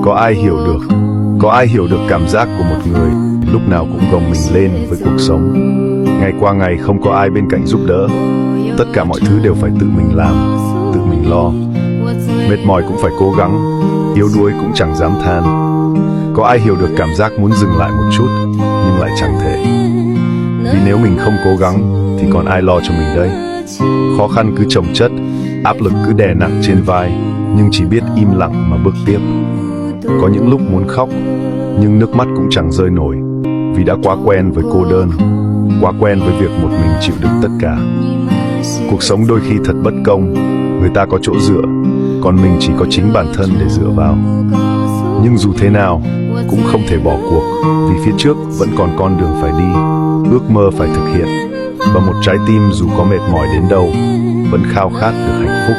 Có ai hiểu được cảm giác của một người lúc nào cũng gồng mình lên với cuộc sống. Ngày qua ngày không có ai bên cạnh giúp đỡ. Tất cả mọi thứ đều phải tự mình làm, tự mình lo. Mệt mỏi cũng phải cố gắng, yếu đuối cũng chẳng dám than. Có ai hiểu được cảm giác muốn dừng lại một chút, nhưng lại chẳng thể. Vì nếu mình không cố gắng, thì còn ai lo cho mình đây? Khó khăn cứ chồng chất, áp lực cứ đè nặng trên vai, nhưng chỉ biết im lặng mà bước tiếp. Có những lúc muốn khóc, nhưng nước mắt cũng chẳng rơi nổi, vì đã quá quen với cô đơn, quá quen với việc một mình chịu đựng tất cả. Cuộc sống đôi khi thật bất công, người ta có chỗ dựa, còn mình chỉ có chính bản thân để dựa vào. Nhưng dù thế nào, cũng không thể bỏ cuộc, vì phía trước vẫn còn con đường phải đi, ước mơ phải thực hiện, và một trái tim dù có mệt mỏi đến đâu, vẫn khao khát được hạnh phúc.